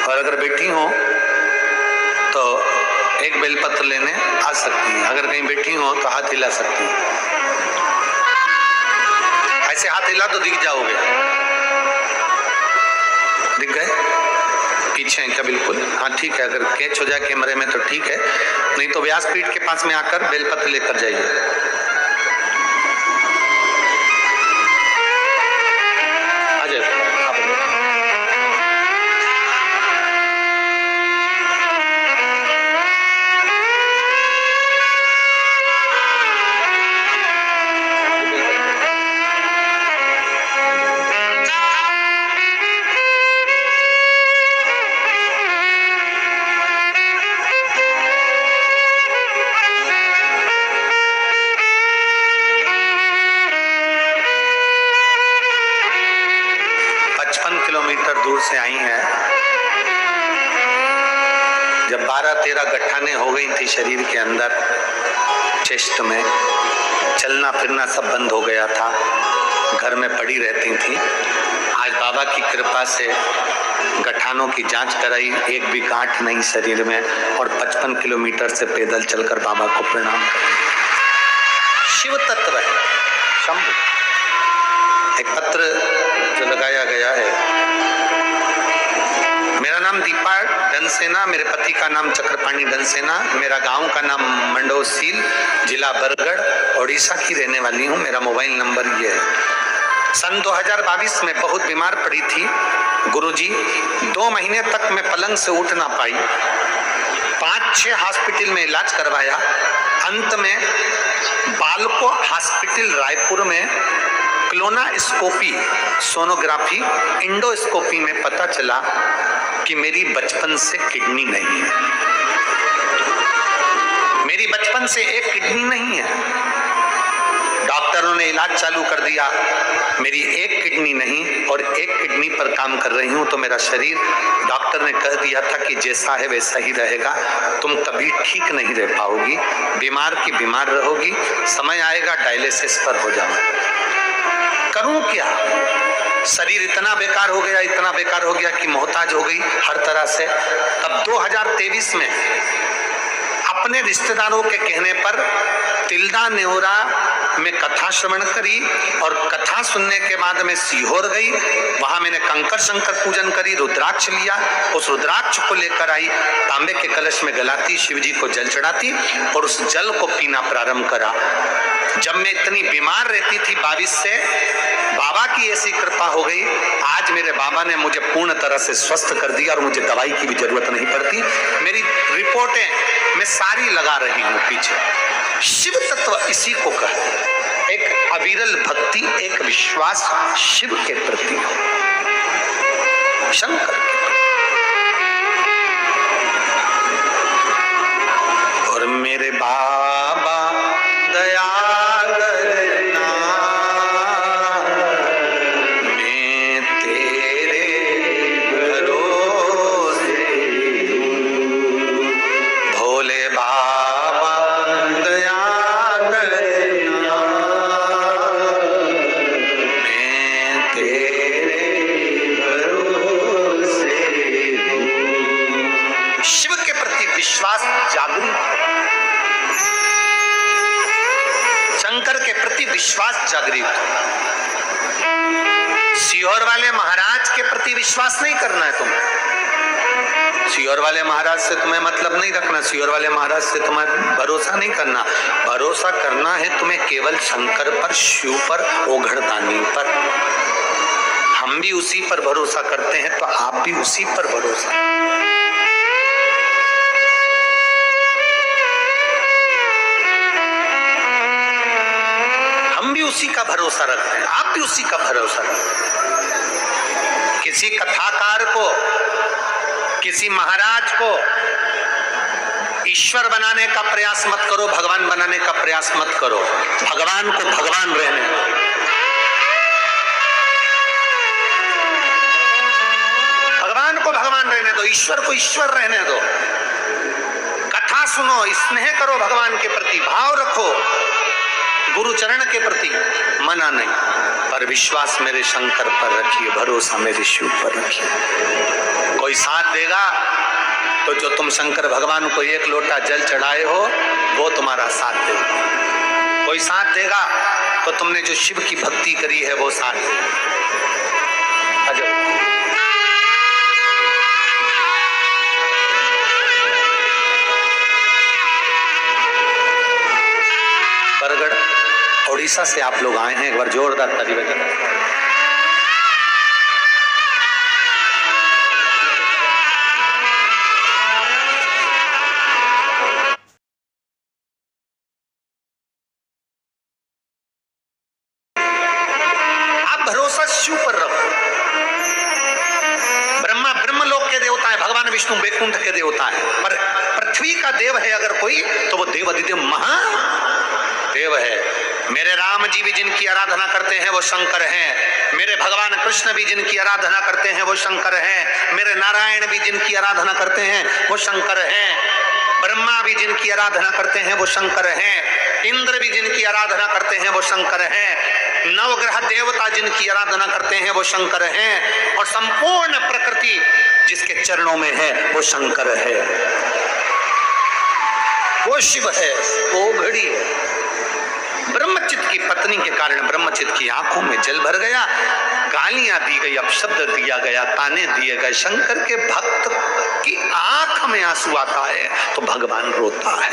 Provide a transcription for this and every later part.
और अगर बैठी हो तो एक बेलपत्र लेने आ सकती हैं। अगर कहीं बैठी हो तो हाथ हिला सकती हैं। ऐसे हाथ हिला तो दिख जाओगे। दिख गए? पीछे हैं क्या? बिल्कुल। हाँ ठीक है, अगर कैच हो जाए कैमरे में तो ठीक है, नहीं तो व्यासपीठ के पास में आकर बेलपत्र लेकर जाइए। किलोमीटर दूर से आई हैं। जब 12-13 गठाने हो गई थी शरीर के अंदर, चेस्ट में, चलना फिरना सब बंद हो गया था, घर में पड़ी रहती थी। आज बाबा की कृपा से गठानों की जांच कराई, एक भी गांठ नहीं शरीर में, और 55 किलोमीटर से पैदल चलकर बाबा को प्रणाम कर। शिव तत्व है, शंभु। एक पत्र जो लगाया गया है, मेरा नाम दीपा डनसेना, मेरे पति का नाम चक्रपाणी डनसेना, मेरा गांव का नाम मंडोसील, जिला बरगढ़, ओडिशा की रहने वाली हूं। मेरा मोबाइल नंबर ये है। सन 2022 में बहुत बीमार पड़ी थी गुरुजी। 2 महीने तक मैं पलंग से उठ ना पाई। 5-6 हॉस्पिटल में इलाज करवाया। अंत में बालको हॉस्पिटल रायपुर में क्लोनास्कोपी, सोनोग्राफी, इंडोस्कोपी में पता चला कि मेरी बचपन से किडनी नहीं है। मेरी बचपन से एक किडनी नहीं है। डॉक्टरों ने इलाज चालू कर दिया। मेरी एक किडनी नहीं और एक किडनी पर काम कर रही हूं, तो मेरा शरीर, डॉक्टर ने कह दिया था कि जैसा है वैसा ही रहेगा, तुम कभी ठीक नहीं रह पाओगी, बीमार की बीमार रहोगी, समय आएगा डायलिसिस पर हो जाओ। करूं क्या? शरीर इतना बेकार हो गया, इतना बेकार हो गया कि मोहताज हो गई हर तरह से। तब 2023 में अपने रिश्तेदारों के कहने पर तिल्दा नेवरा में कथा श्रवण करी, और कथा सुनने के बाद में सीहोर गई। वहां मैंने कंकर शंकर पूजन करी, रुद्राक्ष लिया, उस रुद्राक्ष को लेकर आई, तांबे के कलश में गलाती, शिव जी को जल चढ़ाती और उस जल को पीना प्रारंभ करा। जब मैं इतनी बीमार रहती थी 22 से, बाबा की ऐसी कृपा हो गई, आज मेरे बाबा ने मुझे पूर्ण तरह से स्वस्थ कर दिया और मुझे दवाई की भी जरूरत नहीं पड़ती। मेरी रिपोर्टें मैं सारी लगा रही हूँ पीछे। शिव तत्व इसी को कहते हैं, एक अविरल भक्ति, एक विश्वास शिव के प्रति, शंकर के प्रति। और मेरे बाबा दया करना, मैं तेरे भरोसे, भोले बाबा दया करना, मैं तेरे भरोसे। शिव के प्रति विश्वास जागृत, शंकर के प्रति विश्वास जागृत। सीहोर वाले महाराज के प्रति विश्वास नहीं करना है तुम्हें। सीहोर वाले महाराज से तुम्हें मतलब नहीं रखना, सीहोर वाले महाराज से तुम्हें भरोसा नहीं करना। भरोसा करना है तुम्हें केवल शंकर पर, शिव पर, ओघड़दानी पर। हम भी उसी पर भरोसा करते हैं, तो आप भी उसी पर भरोसा। हम भी उसी का भरोसा रखते हैं, आप भी उसी का भरोसा रखते हैं। किसी कथाकार को, किसी महाराज को ईश्वर बनाने का प्रयास मत करो, भगवान बनाने का प्रयास मत करो। भगवान को भगवान रहने दो। भगवान को भगवान रहने दो, ईश्वर को ईश्वर रहने दो। कथा सुनो, स्नेह करो, भगवान के प्रति भाव रखो, गुरु चरण के प्रति मना नहीं, पर विश्वास मेरे शंकर पर रखिए, भरोसा मेरे शिव पर रखिए। कोई साथ देगा तो जो तुम शंकर भगवान को एक लोटा जल चढ़ाए हो वो तुम्हारा साथ देगा। कोई साथ देगा तो तुमने जो शिव की भक्ति करी है वो साथ देगा। बरगढ़ उड़ीसा से आप लोग आए हैं, एक बार जोरदार ताली बजाएं। आप भरोसा शिव पर रखो। ब्रह्मा ब्रह्मलोक के देवता है, भगवान विष्णु वैकुंठ के देवता है, पर पृथ्वी का देव है अगर कोई तो वो देव अधिदेव महादेव है। मेरे राम जी भी जिनकी आराधना करते हैं वो शंकर हैं, मेरे भगवान कृष्ण भी जिनकी आराधना करते हैं वो शंकर हैं, मेरे नारायण भी जिनकी आराधना करते हैं वो शंकर हैं, ब्रह्मा भी जिनकी आराधना करते हैं वो शंकर हैं, इंद्र भी जिनकी आराधना करते हैं वो शंकर हैं, नवग्रह देवता जिनकी आराधना करते हैं वो शंकर हैं, और संपूर्ण प्रकृति जिसके चरणों में है वो शंकर है, वो शिव है, वो घड़ी है। ब्रह्मचित की पत्नी के कारण ब्रह्मचित की आंखों में जल भर गया, गालियां दी गई, अपशब्द दिया गया, ताने दिए गए। शंकर के भक्त की आंख में आंसू आता है तो भगवान रोता है।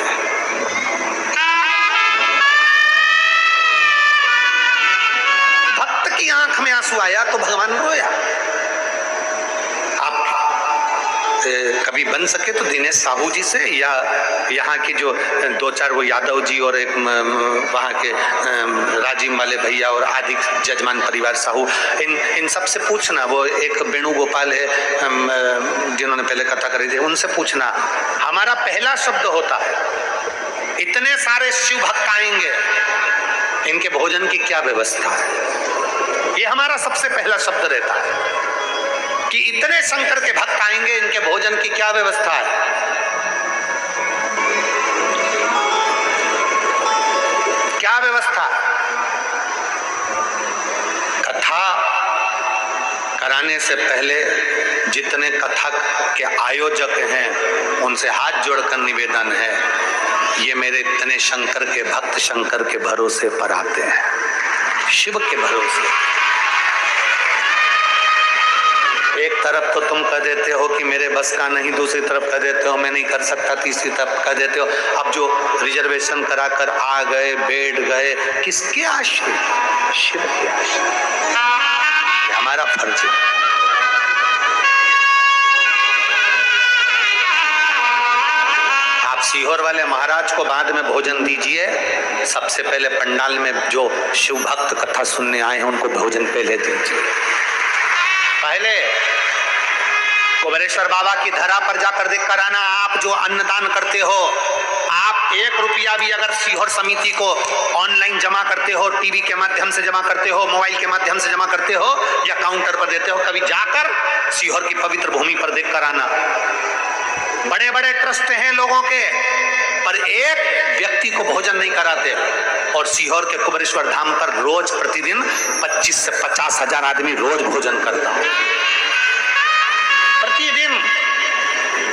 भक्त की आंख में आंसू आया तो भगवान रोया। आप कभी बन सके तो दिनेश साहू जी से या यहाँ की जो दो चार वो यादव जी और एक वहाँ के राजीव वाले भैया और आदि जजमान परिवार साहू, इन सब से पूछना। वो एक वेणुगोपाल है जिन्होंने पहले कथा करी थी, उनसे पूछना। हमारा पहला शब्द होता है, इतने सारे शिव भक्त आएंगे, इनके भोजन की क्या व्यवस्था है? ये हमारा सबसे पहला शब्द रहता है कि इतने शंकर के भक्त आएंगे, इनके भोजन की क्या व्यवस्था है? क्या व्यवस्था? कथा कराने से पहले जितने कथक के आयोजक हैं उनसे हाथ जोड़कर निवेदन है, ये मेरे इतने शंकर के भक्त शंकर के भरोसे पर आते हैं, शिव के भरोसे। एक तरफ तो तुम कह देते हो कि मेरे बस का नहीं, दूसरी तरफ कह देते हो मैं नहीं कर सकता, तीसरी तरफ कह देते हो। अब जो रिजर्वेशन कराकर आ गए, बैठ गए, किसके आश्रय? शिव के आश्रय। हमारा फर्ज है। आप सीहोर वाले महाराज को बाद में भोजन दीजिए, सबसे पहले पंडाल में जो शिव भक्त कथा सुनने आए हैं उनको भोजन पहले दीजिए। पहले कुबेरेश्वर बाबा की धरा पर जाकर देखकर आना। आप जो अन्नदान करते हो, आप 1 रुपया भी अगर सीहोर समिति को ऑनलाइन जमा करते हो, टीवी के माध्यम से जमा करते हो, मोबाइल के माध्यम से जमा करते हो या काउंटर पर देते हो, कभी जाकर सीहोर की पवित्र भूमि पर देखकर आना। बड़े बड़े ट्रस्ट हैं लोगों के, पर एक व्यक्ति को भोजन नहीं कराते। और सीहोर के कुबेरेश्वर धाम पर रोज प्रतिदिन 25 से 50 हजार आदमी रोज भोजन करता है, प्रतिदिन।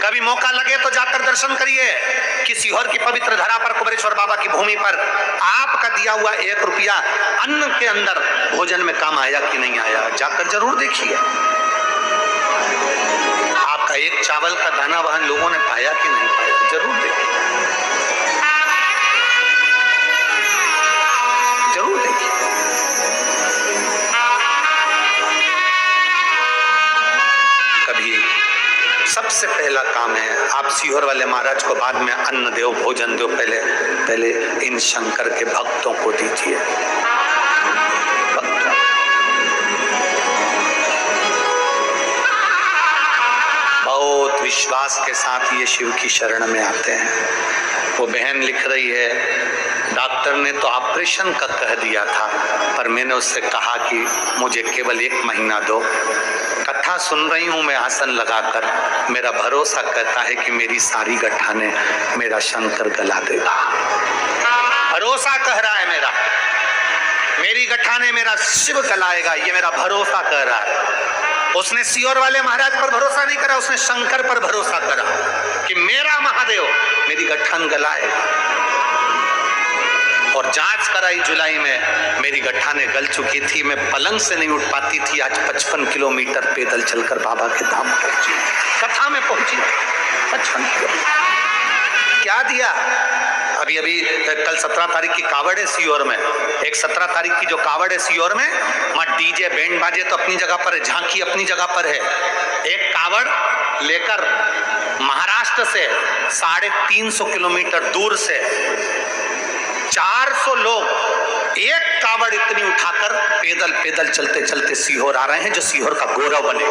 कभी मौका लगे तो जाकर दर्शन करिए कि सीहोर की पवित्र धरा पर कुबेरेश्वर बाबा की भूमि पर आपका दिया हुआ 1 रुपया अन्न के अंदर भोजन में काम आया कि नहीं आया, जाकर जरूर देखिए। आपका एक चावल का दाना वहां लोगों ने पाया कि नहीं पाया, जरूर देखिए, जरूर देखिए। कभी सबसे पहला काम है, आप सीहोर वाले महाराज को बाद में अन्न दो, भोजन दो, पहले इन शंकर के भक्तों को दीजिए। बहुत विश्वास के साथ ये शिव की शरण में आते हैं। वो बहन लिख रही है, डॉक्टर ने तो ऑपरेशन का कह दिया था, पर मैंने उससे कहा कि मुझे केवल 1 महीना दो। कथा सुन रही हूँ मैं आसन लगाकर, मेरा भरोसा कहता है कि मेरी सारी गठाने मेरा शंकर गला देगा। भरोसा कह रहा है मेरा, मेरी गठाने मेरा शिव गलाएगा, ये मेरा भरोसा कह रहा है। उसने सीहोर वाले महाराज पर भरोसा नहीं करा, उसने शंकर पर भरोसा करा कि मेरा महादेव मेरी गठान गलाएगा। और जांच कराई जुलाई में, मेरी गठाने गल चुकी थी, मैं पलंग से नहीं उठ पाती थी। आज 55 किलोमीटर पैदल चलकर बाबा के धाम पहुंची, कथा में पहुंची 55 किलोमीटर। क्या दिया? अभी अभी कल 17 तारीख की कावड़ है सीहोर में। एक 17 तारीख की जो कावड़ है सीहोर में, वहाँ डीजे बैंड बाजे तो अपनी जगह पर है, झांकी अपनी जगह पर है। एक कावड़ लेकर महाराष्ट्र से 350 किलोमीटर दूर से 400 लोग एक कावड़ इतनी उठाकर पैदल पैदल चलते चलते सीहोर आ रहे हैं, जो सीहोर का गौरव बने।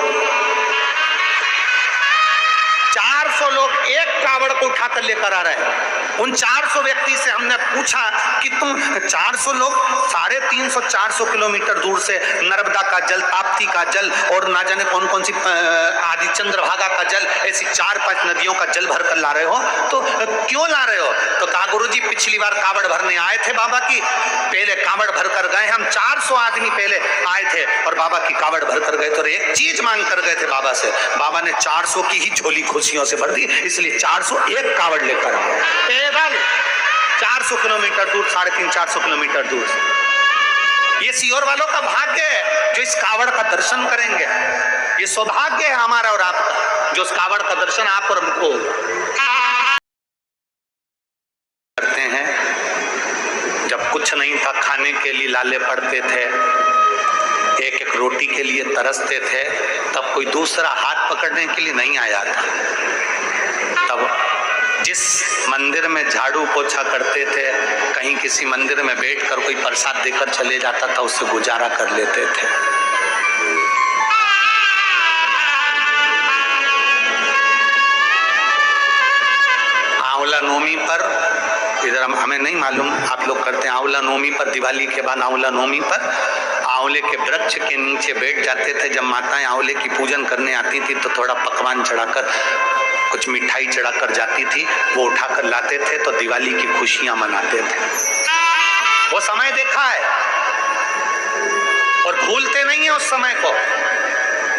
400 लोग एक कावड़ को उठाकर लेकर आ रहे हैं। उन 400 व्यक्ति से हमने पूछा कि तुम 400 लोग 350 400 किलोमीटर दूर से नर्मदा का जल, ताप्ती का जल और ना जाने कौन कौन सी आदि चंद्रभागा का जल, ऐसी 4-5 नदियों का जल भर कर ला रहे हो, तो क्यों ला रहे हो? तो कहा गुरुजी पिछली बार कावड़ भरने आए थे बाबा की, पहले कावड़ भर कर गए, हम 400 आदमी पहले आए थे और बाबा की कावड़ भर कर गए, तो एक चीज मांग कर गए थे बाबा से, बाबा ने 400 की ही झोली खुशियों से भर दी, इसलिए 401 कावड़ लेकर आए पैदल 400 किलोमीटर दूर, 350-400 किलोमीटर दूर। ये सीहोर वालों का भाग्य है जो इस कावड़ का दर्शन करेंगे। ये सौभाग्य है हमारा और आपका जो इस कावड़ का दर्शन आप और हमको करते हैं। जब कुछ नहीं था खाने के लिए लाले पड़ते थे, एक एक रोटी के लिए तरसते थे, तब कोई दूसरा हाथ पकड़ने के लिए नहीं आया था। तब जिस मंदिर में झाड़ू पोछा करते थे, कहीं किसी मंदिर में बैठकर कोई प्रसाद देकर चले जाता था, उससे गुजारा कर लेते थे। आंवला नवमी पर, इधर हमें नहीं मालूम, आप लोग करते हैं आंवला नवमी पर, दिवाली के बाद आंवला नवमी पर आंवले के वृक्ष के नीचे बैठ जाते थे। जब माताएं आंवले की पूजन करने आती थी तो थोड़ा पकवान चढ़ाकर, कुछ मिठाई चढ़ाकर जाती थी, वो उठाकर लाते थे, तो दिवाली की खुशियां मनाते थे। वो समय देखा है और भूलते नहीं है उस समय को।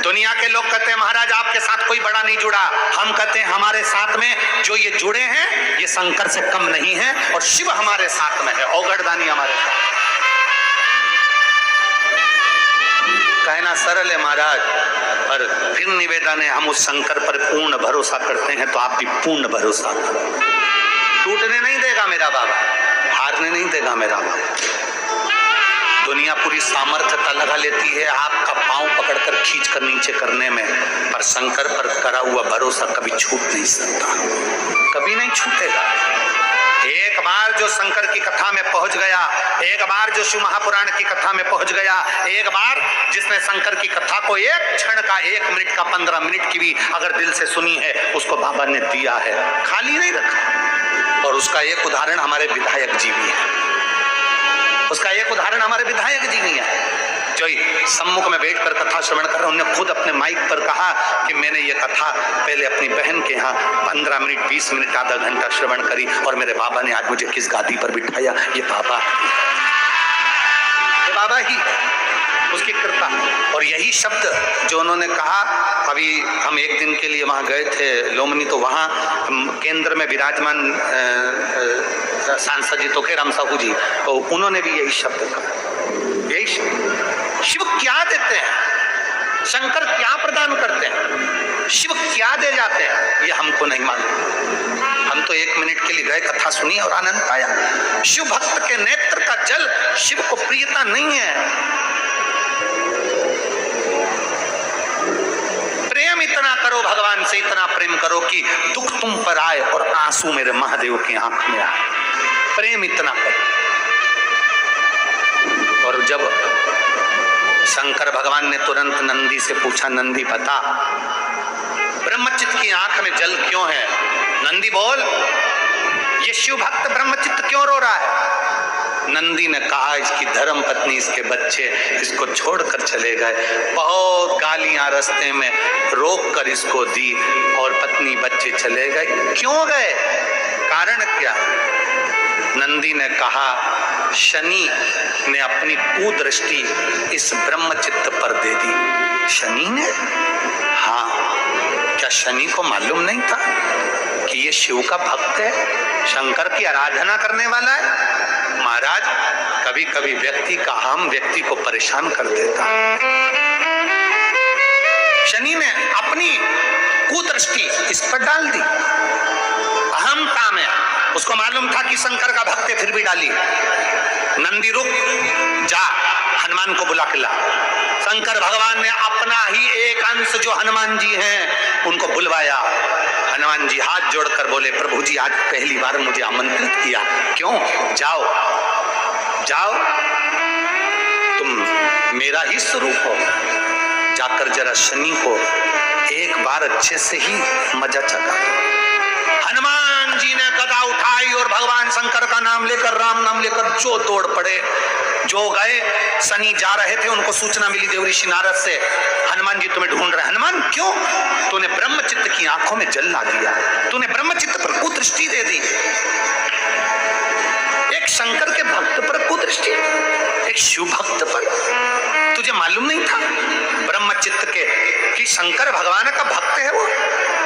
दुनिया के लोग कहते हैं महाराज आपके साथ कोई बड़ा नहीं जुड़ा, हम कहते हैं हमारे साथ में जो ये जुड़े हैं ये शंकर से कम नहीं है, और शिव हमारे साथ में है, औगड़दानी हमारे साथ। कहना सरल है महाराज, और फिर निवेदन है, हम उस शंकर पर पूर्ण भरोसा करते हैं, तो आप भी पूर्ण भरोसा करो। टूटने नहीं देगा मेरा बाबा, हारने नहीं देगा मेरा बाबा। दुनिया पूरी सामर्थ्यता लगा लेती है आपका पांव पकड़कर खींचकर नीचे करने में, पर शंकर पर करा हुआ भरोसा कभी छूट नहीं सकता, कभी नहीं छूटेगा। एक बार जो शंकर की कथा में पहुंच गया, एक बार जो शिव महापुराण की कथा में पहुंच गया, एक बार जिसने शंकर की कथा को एक क्षण का, 1 मिनट का, 15 मिनट की भी अगर दिल से सुनी है, उसको बाबा ने दिया है, खाली नहीं रखा। और उसका एक उदाहरण हमारे विधायक जी भी है, उसका एक उदाहरण हमारे विधायक जी भी है, जो सम्मुख में बैठकर कथा श्रवण कर रहे। उन्होंने खुद अपने माइक पर कहा कि मैंने ये कथा पहले अपनी बहन के यहाँ 15 मिनट, 20 मिनट, आधा घंटा श्रवण करी, और मेरे बाबा ने आज मुझे किस गादी पर बिठाया, ये बाबा ही उसकी कृपा। और यही शब्द जो उन्होंने कहा, अभी हम एक दिन के लिए वहाँ गए थे लोमनी, तो वहाँ केंद्र में विराजमान सांसद जी तोखेराम साहू जी, तो उन्होंने भी यही शब्द कहा, यही शब्द। शिव क्या देते हैं, शंकर क्या प्रदान करते हैं, शिव क्या दे जाते हैं, ये हमको नहीं मालूम। हम तो 1 मिनट के लिए गए, कथा सुनी और आनंद आया। शिव भक्त के नेत्र का जल शिव को प्रियता नहीं है। प्रेम इतना करो भगवान से, इतना प्रेम करो कि दुख तुम पर आए और आंसू मेरे महादेव की आंख में आए। प्रेम इतना करो। और जब शंकर भगवान ने तुरंत नंदी से पूछा, नंदी बता ब्रह्मचित्त की आंख में जल क्यों है? नंदी बोल, ये शिव भक्त ब्रह्मचित्त क्यों रो रहा है? नंदी ने कहा, इसकी धर्म पत्नी, इसके बच्चे इसको छोड़कर चले गए, बहुत गालियां रास्ते में रोक कर इसको दी, और पत्नी बच्चे चले गए। क्यों गए? कारण क्या? नंदी ने कहा, शनि ने अपनी कुदृष्टि इस ब्रह्मचित्त पर दे दी। शनि ने? हाँ, क्या शनि को मालूम नहीं था कि ये शिव का भक्त है, शंकर की आराधना करने वाला है? महाराज, कभी कभी व्यक्ति का अहम व्यक्ति को परेशान कर देता। शनि ने अपनी कुदृष्टि इस पर डाल दी, अहमता में। उसको मालूम था कि शंकर का भक्त है, फिर भी डाली। नंदी रुक जा, हनुमान को बुला के ला। शंकर भगवान ने अपना ही एक अंश जो हनुमान जी हैं उनको बुलवाया। हनुमान जी हाथ जोड़कर बोले, प्रभु जी आज पहली बार मुझे आमंत्रित किया, क्यों? जाओ जाओ, तुम मेरा ही स्वरूप हो, जाकर जरा शनि को एक बार अच्छे से ही मजा चखा। हनुमान जी ने गदा उठाई और भगवान शंकर का नाम लेकर, राम नाम लेकर जो दौड़ पड़े। जो गए, शनि जा रहे थे, उनको सूचना मिली देवऋषि नारद से, हनुमान जी तुम्हें ढूंढ रहे हैं। हनुमान, क्यों? तूने ब्रह्मचित्त की आंखों में जल ला दिया, तूने ब्रह्मचित्त पर कुदृष्टि दे दी। एक शंकर के भक्त पर कुदृष्टि, एक शिव भक्त पर। तुझे मालूम नहीं था ब्रह्मचित्त के कि शंकर भगवान का भक्त है वो?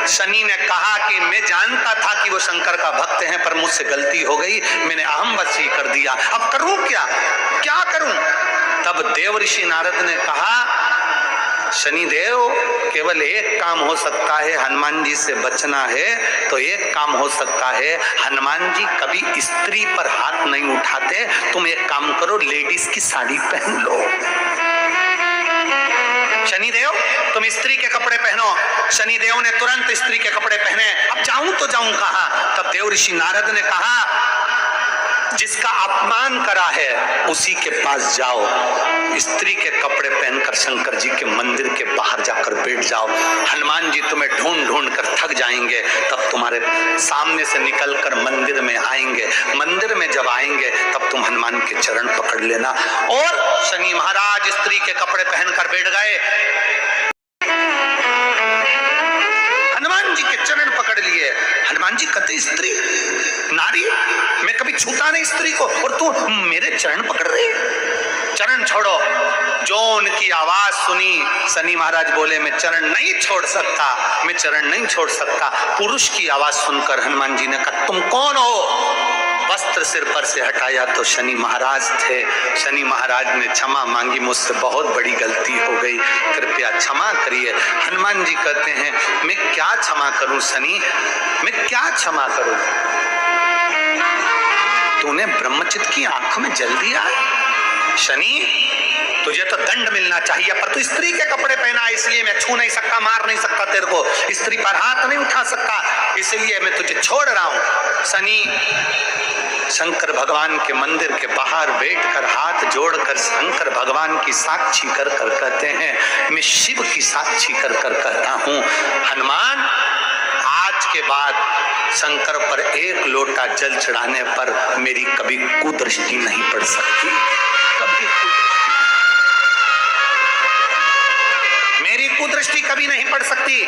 शनि ने कहा कि मैं जानता था कि वो शंकर का भक्त है, पर मुझसे गलती हो गई, मैंने अहम ही कर दिया। अब करूं क्या? क्या करूं? तब देवऋषि नारद ने कहा, शनिदेव, केवल एक काम हो सकता है, हनुमान जी से बचना है तो एक काम हो सकता है। हनुमान जी कभी स्त्री पर हाथ नहीं उठाते, तुम एक काम करो, लेडीज की साड़ी पहन लो। शनिदेव, तुम स्त्री के कपड़े पहनो। शनिदेव ने तुरंत स्त्री के कपड़े पहने। अब जाऊं तो जाऊं कहां? तब देवऋषि नारद ने कहा, जिसका अपमान करा है उसी के पास जाओ, स्त्री के कपड़े पहनकर शंकर जी के मंदिर के बाहर जाकर बैठ जाओ। हनुमान जी तुम्हें ढूंढ ढूंढ कर थक जाएंगे, तब तुम्हारे सामने से निकलकर मंदिर में आएंगे। मंदिर में जब आएंगे तब तुम हनुमान के चरण पकड़ लेना। और शनि महाराज स्त्री के कपड़े पहनकर बैठ गए, हनुमान जी के चरण पकड़ लिए। हनुमान जी कहते, स्त्री, नारी, मैं कभी छूता नहीं स्त्री को, और तू मेरे चरण पकड़ रही? चरण छोड़ो। जो उनकी आवाज सुनी, शनि महाराज बोले, मैं चरण नहीं छोड़ सकता, मैं चरण नहीं छोड़ सकता। पुरुष की आवाज सुनकर हनुमान जी ने कहा, तुम कौन हो? वस्त्र सिर पर से हटाया तो शनि महाराज थे। शनि महाराज ने क्षमा मांगी, मुझसे बहुत बड़ी गलती हो गई, कृपया क्षमा करिए। हनुमान जी कहते हैं, मैं क्या क्षमा करूं शनि, मैं क्या क्षमा करूं? तूने ब्रह्मचित्त की आंख में जल दिया। शनि, तुझे तो दंड मिलना चाहिए, पर तू स्त्री के कपड़े पहना, इसलिए मैं छू नहीं सकता, मार नहीं सकता तेरे को, स्त्री पर हाथ नहीं उठा सकता, इसलिए मैं तुझे छोड़ रहा हूं। शनि शंकर भगवान के मंदिर के बाहर बैठकर हाथ जोड़कर शंकर भगवान की साक्षी कर कर कहते हैं, मैं शिव की साक्षी कर कर कहता हूं, हनुमान, आज के बाद शंकर पर एक लोटा जल चढ़ाने पर मेरी कभी कुदृष्टि नहीं पड़ सकती, कभी मेरी कुदृष्टि कभी नहीं पड़ सकती।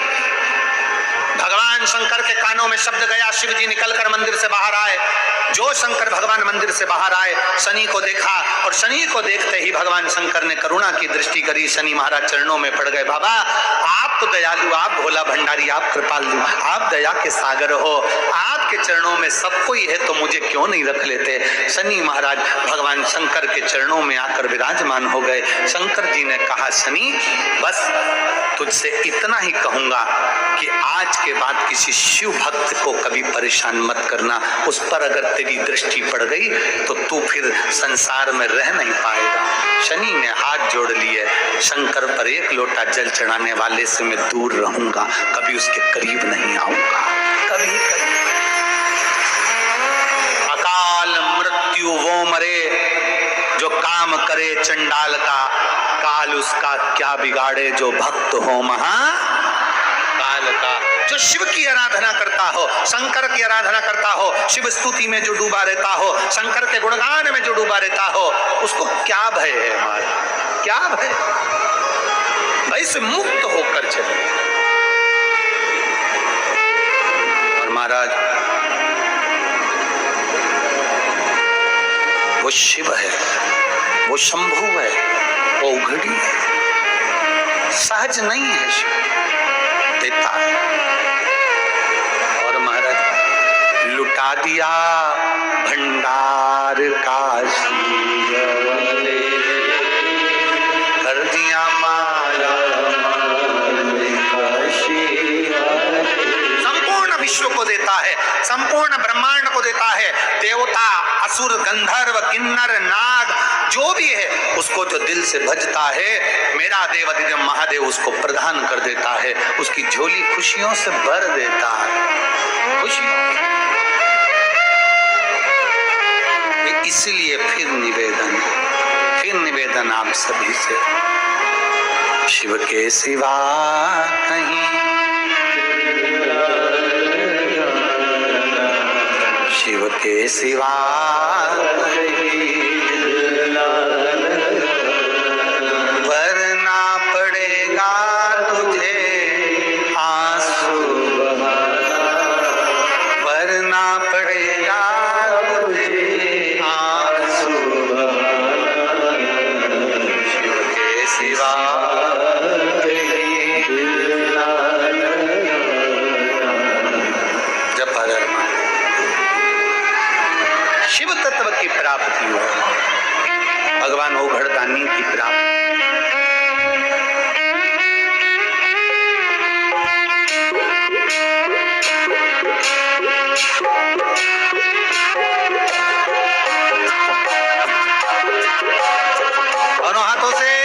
भगवान शंकर के कानों में शब्द गया, शिव जी निकलकर मंदिर से बाहर आए। जो शंकर भगवान मंदिर से बाहर आए, शनि को देखा, और शनि को देखते ही भगवान शंकर ने करुणा की दृष्टि करी। शनि महाराज चरणों में पड़ गए, बाबा आप तो दयालु, आप भोला भंडारी, आप कृपालु, आप दया के सागर हो, आपके चरणों में सब कोई है, तो मुझे क्यों नहीं रख लेते? शनि महाराज भगवान शंकर के चरणों में आकर विराजमान हो गए। शंकर जी ने कहा, शनि, बस तुझसे इतना ही कहूंगा कि आज के बाद किसी शिव भक्त को कभी परेशान मत करना, उस पर अगर तेरी दृष्टि पड़ गई तो तू फिर संसार में रह नहीं पाएगा। शनि ने हाथ जोड़ लिए, शंकर पर एक लोटा जल चढ़ाने वाले से मैं दूर रहूंगा, कभी उसके करीब नहीं आऊंगा, कभी। अकाल मृत्यु वो मरे जो काम करे चंडाल का, काल उसका क्या बिगाड़े जो भक्त हो महाकाल का। जो शिव की आराधना करता हो, शंकर की आराधना करता हो, शिव स्तुति में जो डूबा रहता हो, शंकर के गुणगान में जो डूबा रहता हो, उसको क्या भय है हमारा, क्या भय? भय से मुक्त होकर चले। और महाराज वो शिव है, वो शंभु है, वो उघड़ी है, सहज नहीं है। शिव देता है। और महाराज लुटा दिया भंडार काशी, कर दिया माला संपूर्ण विश्व को देता है, संपूर्ण ब्रह्मांड को देता है। देवता, असुर, गंधर्व, किन्नर, नाग जो भी है उसको जो दिल से भजता है, मेरा देव अधिदेव महादेव उसको प्रदान कर देता है, उसकी झोली खुशियों से भर देता है। खुशियों। इसलिए फिर निवेदन आप सभी से, शिव के सिवा कहीं, शिव के सिवा वरना पड़ेगा तुझे आंसू, वरना पड़ेगा तुझे आंसू, शिव के सिवा जब शिव तत्व की प्राप्ति हो, भगवान ओघड़दानी की प्राप्ति। दोनों हाथों से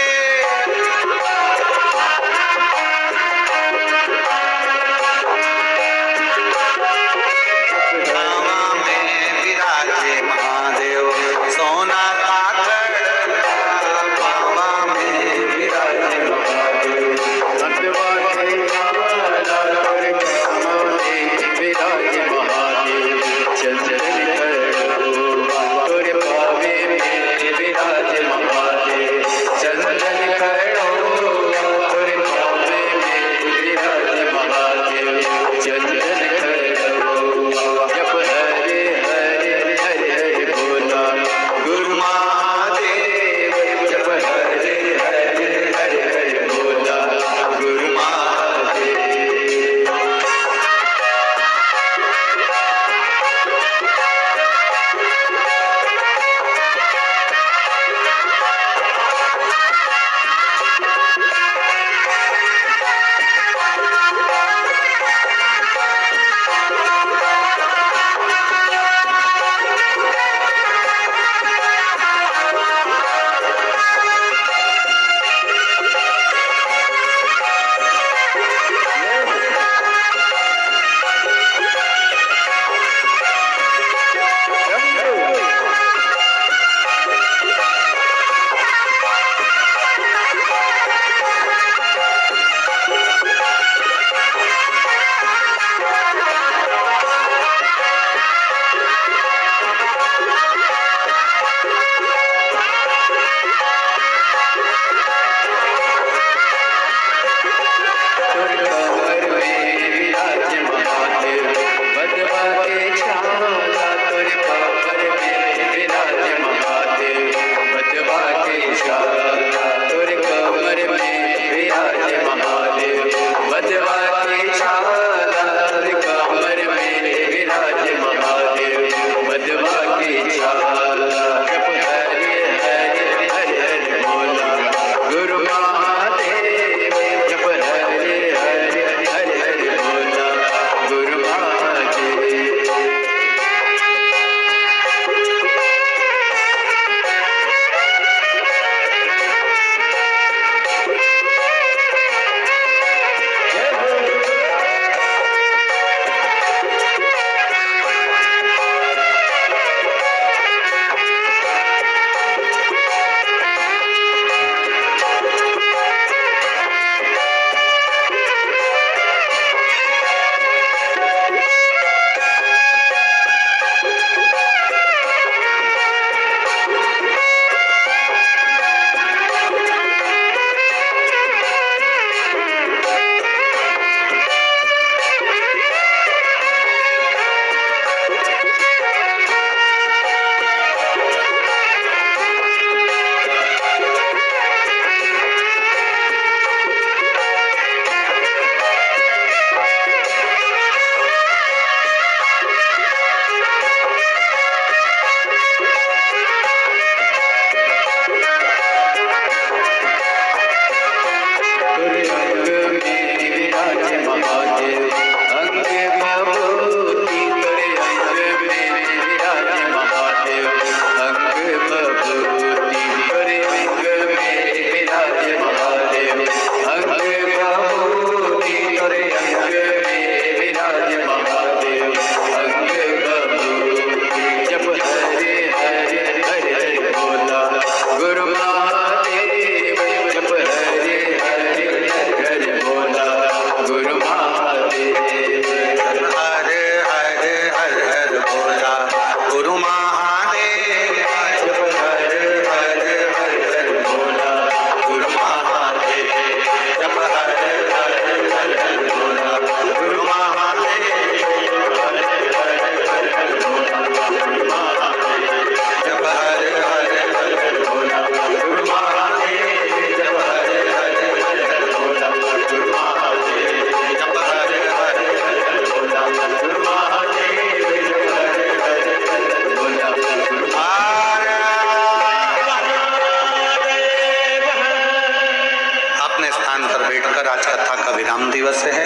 कर आज कथा का विराम दिवस है।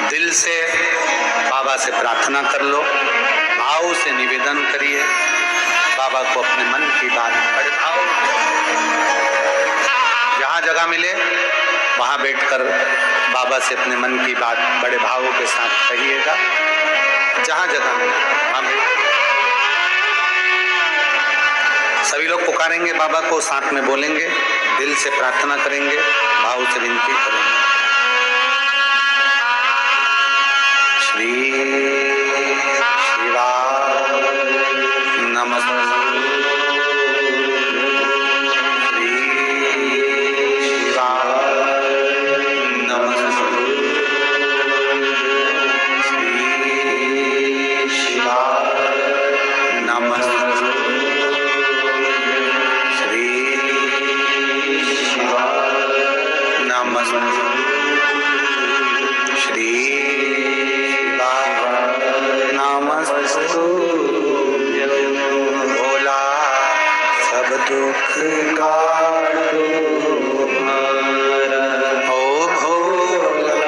दिल से बाबा से प्रार्थना कर लो, भाव से निवेदन करिए, बाबा को अपने मन की बात बड़े भाव, जहाँ जगह मिले वहाँ बैठकर बाबा से अपने मन की बात बड़े भावों के साथ कहिएगा। जहाँ जगह मिले वहाँ बैठ, सभी लोग पुकारेंगे बाबा को, साथ में बोलेंगे, दिल से प्रार्थना करेंगे, भाव से विनती करेंगे। श्री शिवाय नमः। भोला सब दुख काटो हमारा, ओ भोला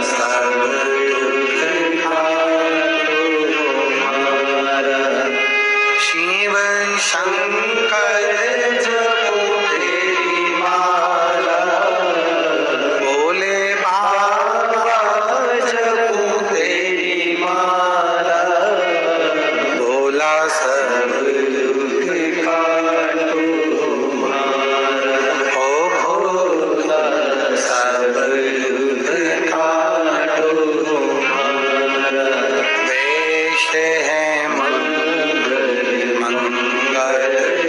सब दुख काटो हमारा। शिव शंकर जपो तेरी माला, भोले बाबा जपो तेरी माला, भोला सब दुख काटो हमारा, ओ भोला सब दुख काटो हमारा। वेश है मंगल मंगलकारी,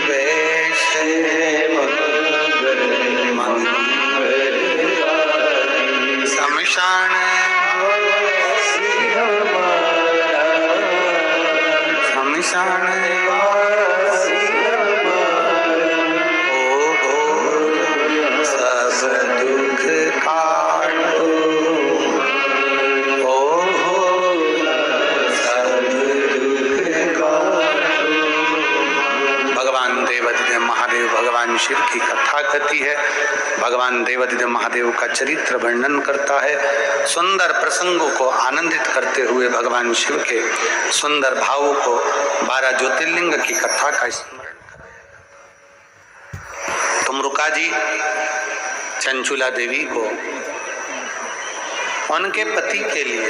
वेश है मंगल मंगलकारी। शमशान शमशान वासी हमारा, ओ भोला सब दुख काटो, ओ भोला सब दुख काटो। भगवान देवादिदेव महादेव भगवान शिव की कथा कहती है। भगवान देवादिदेव महादेव का चरित्र वर्णन करता है। सुंदर प्रसंगों को आनंदित करते हुए भगवान शिव के सुंदर भावों को 12 ज्योतिर्लिंग की कथा का स्मरण करें। तुमरुका जी चंचुला देवी को उनके पति के लिए,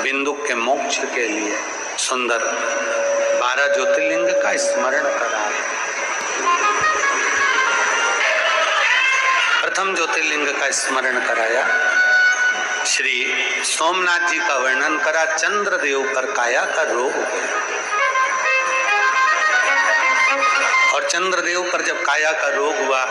बिंदु के मोक्ष के लिए सुंदर 12 ज्योतिर्लिंग का स्मरण कराया। प्रथम ज्योतिर्लिंग का स्मरण कराया। श्री सोमनाथ जी का वर्णन करा। चंद्रदेव पर काया का रोग हो गया और चंद्रदेव पर जब काया का रोग हुआ